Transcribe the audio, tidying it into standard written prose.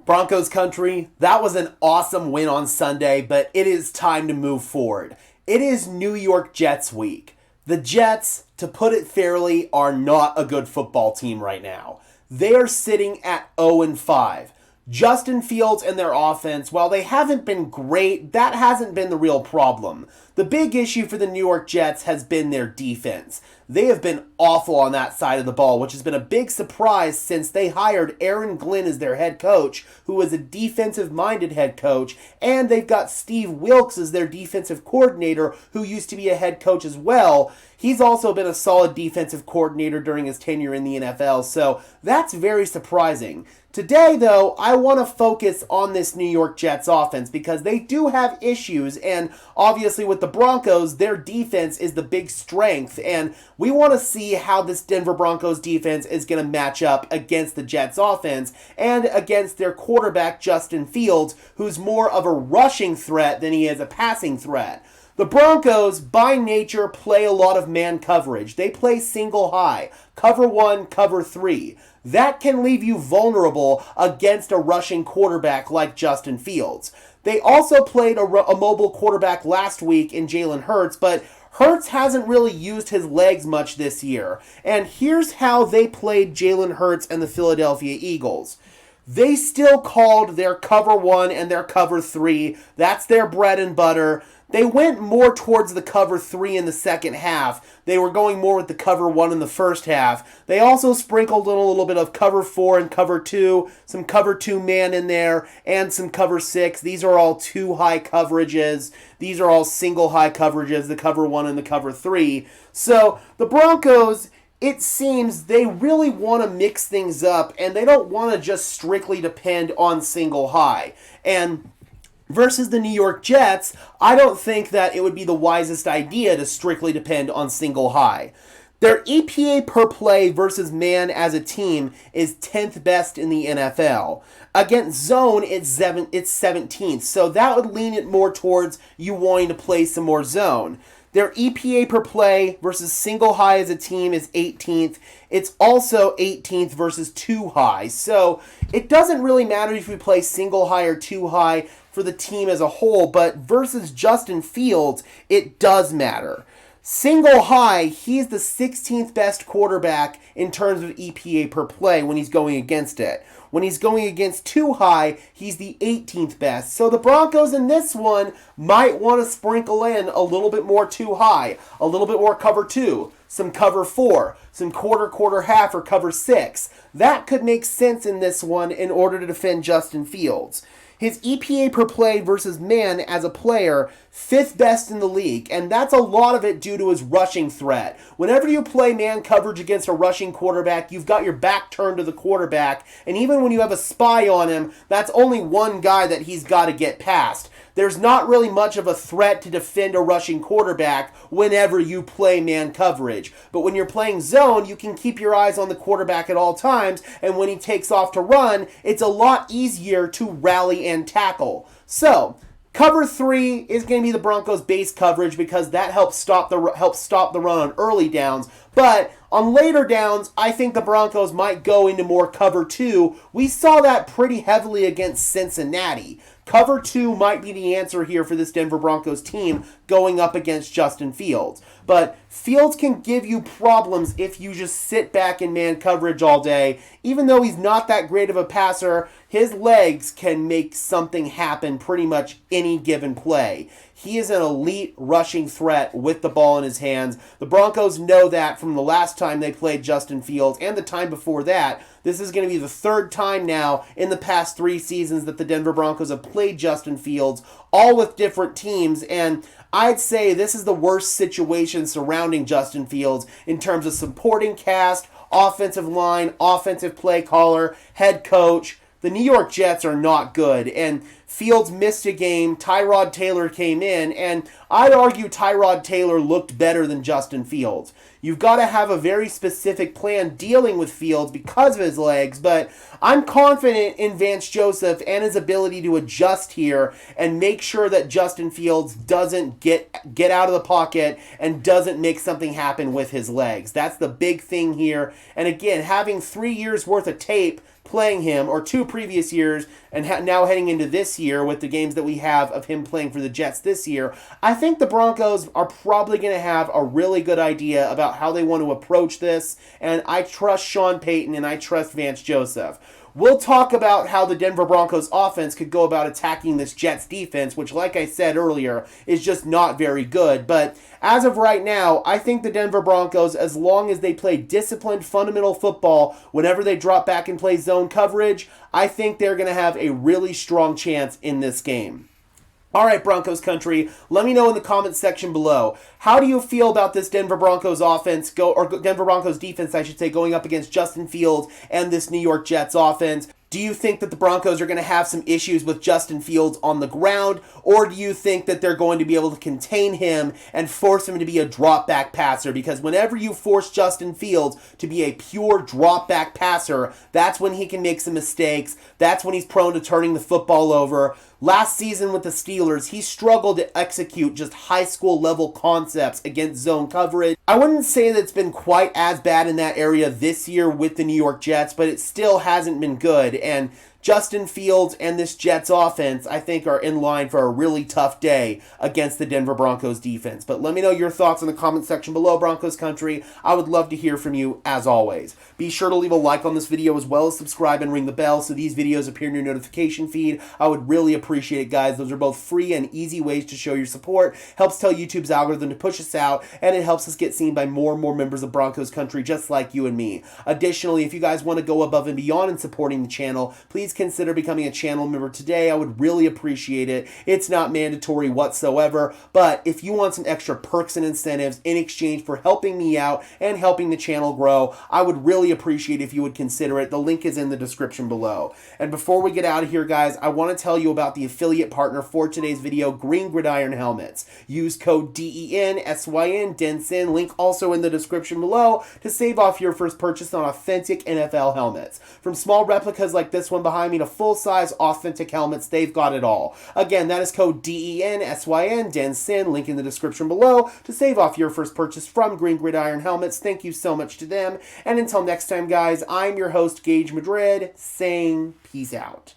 Broncos country, that was an awesome win on Sunday, but it is time to move forward. It is New York Jets week. The Jets, to put it fairly, are not a good football team right now. They are sitting at 0-5. Justin Fields and their offense, while they haven't been great, that hasn't been the real problem. The big issue for the New York Jets has been their defense. They have been awful on that side of the ball, which has been a big surprise since they hired Aaron Glenn as their head coach, who is a defensive-minded head coach, and they've got Steve Wilks as their defensive coordinator, who used to be a head coach as well. He's also been a solid defensive coordinator during his tenure in the NFL, so that's very surprising. Today, though, I want to focus on this New York Jets offense because they do have issues, and obviously with the Broncos, their defense is the big strength, and we want to see how this Denver Broncos defense is going to match up against the Jets offense and against their quarterback, Justin Fields, who's more of a rushing threat than he is a passing threat. The Broncos, by nature, play a lot of man coverage. They play single high, cover 1, cover 3. That can leave you vulnerable against a rushing quarterback like Justin Fields. They also played a mobile quarterback last week in Jalen Hurts, but Hurts hasn't really used his legs much this year. And here's how they played Jalen Hurts and the Philadelphia Eagles. They still called their cover 1 and their cover 3. That's their bread and butter. They went more towards the cover 3 in the second half. They were going more with the cover 1 in the first half. They also sprinkled in a little bit of cover 4 and cover 2, some cover 2 man in there, and some cover 6. These are all 2 high coverages. These are all single high coverages, the cover 1 and the cover 3. So the Broncos, it seems they really want to mix things up, and they don't want to just strictly depend on single high. And versus the New York Jets, I don't think that it would be the wisest idea to strictly depend on single high. Their EPA per play versus man as a team is 10th best in the NFL. Against zone, it's 17th, so that would lean it more towards you wanting to play some more zone. Their EPA per play versus single high as a team is 18th. It's also 18th versus 2 high. So it doesn't really matter if you play single high or 2 high for the team as a whole, but versus Justin Fields, it does matter. Single high, he's the 16th best quarterback in terms of EPA per play when he's going against it. When he's going against 2 high, he's the 18th best. So the Broncos in this one might want to sprinkle in a little bit more 2 high, a little bit more cover 2, some cover 4, some quarter, half, or cover 6. That could make sense in this one in order to defend Justin Fields. His EPA per play versus man as a player, 5th best in the league, and that's a lot of it due to his rushing threat. Whenever you play man coverage against a rushing quarterback, you've got your back turned to the quarterback, and even when you have a spy on him, that's only one guy that he's got to get past. There's not really much of a threat to defend a rushing quarterback whenever you play man coverage. But when you're playing zone, you can keep your eyes on the quarterback at all times, and when he takes off to run, it's a lot easier to rally and tackle. So, cover 3 is going to be the Broncos' base coverage because that helps stop the run on early downs. But on later downs, I think the Broncos might go into more cover 2. We saw that pretty heavily against Cincinnati. Cover 2 might be the answer here for this Denver Broncos team going up against Justin Fields. But Fields can give you problems if you just sit back in man coverage all day. Even though he's not that great of a passer, his legs can make something happen pretty much any given play. He is an elite rushing threat with the ball in his hands. The Broncos know that from the last time they played Justin Fields and the time before that. This is going to be the 3rd time now in the past 3 seasons that the Denver Broncos have played Justin Fields, all with different teams, and I'd say this is the worst situation surrounding Justin Fields in terms of supporting cast, offensive line, offensive play caller, head coach. The New York Jets are not good, and Fields missed a game, Tyrod Taylor came in, and I'd argue Tyrod Taylor looked better than Justin Fields. You've got to have a very specific plan dealing with Fields because of his legs, but I'm confident in Vance Joseph and his ability to adjust here and make sure that Justin Fields doesn't get out of the pocket and doesn't make something happen with his legs. That's the big thing here. And again, having 3 years worth of tape playing him, or 2 previous years, and now heading into this year with the games that we have of him playing for the Jets this year, I think the Broncos are probably going to have a really good idea about how they want to approach this, and I trust Sean Payton and I trust Vance Joseph. We'll talk about how the Denver Broncos offense could go about attacking this Jets defense, which, like I said earlier, is just not very good. But as of right now, I think the Denver Broncos, as long as they play disciplined, fundamental football whenever they drop back and play zone coverage, I think they're going to have a really strong chance in this game. All right, Broncos country, let me know in the comments section below. How do you feel about this Denver Broncos offense, Denver Broncos defense, I should say, going up against Justin Fields and this New York Jets offense? Do you think that the Broncos are going to have some issues with Justin Fields on the ground, or do you think that they're going to be able to contain him and force him to be a drop-back passer? Because whenever you force Justin Fields to be a pure drop-back passer, that's when he can make some mistakes. That's when he's prone to turning the football over. Last season with the Steelers, he struggled to execute just high school level concepts against zone coverage. I wouldn't say that it's been quite as bad in that area this year with the New York Jets, but it still hasn't been good. And Justin Fields and this Jets offense, I think, are in line for a really tough day against the Denver Broncos defense. But let me know your thoughts in the comment section below, Broncos country. I would love to hear from you, as always. Be sure to leave a like on this video, as well as subscribe and ring the bell so these videos appear in your notification feed. I would really appreciate it, guys. Those are both free and easy ways to show your support. Helps tell YouTube's algorithm to push us out, and it helps us get seen by more and more members of Broncos country, just like you and me. Additionally, if you guys want to go above and beyond in supporting the channel, please consider becoming a channel member today. I would really appreciate it. It's not mandatory whatsoever, but if you want some extra perks and incentives in exchange for helping me out and helping the channel grow, I would really appreciate if you would consider it. The link is in the description below. And before we get out of here, guys, I want to tell you about the affiliate partner for today's video, Green Gridiron Helmets. Use code DENSYN, DENSYN, link also in the description below, to save off your first purchase on authentic NFL helmets. From small replicas like this one behind me to full-size authentic helmets, they've got it all. Again, that is code DENSYN, DENSYN, link in the description below to save off your first purchase from Green Gridiron Helmets. Thank you so much to them. And until next time, guys, I'm your host, Gage Madrid, saying peace out.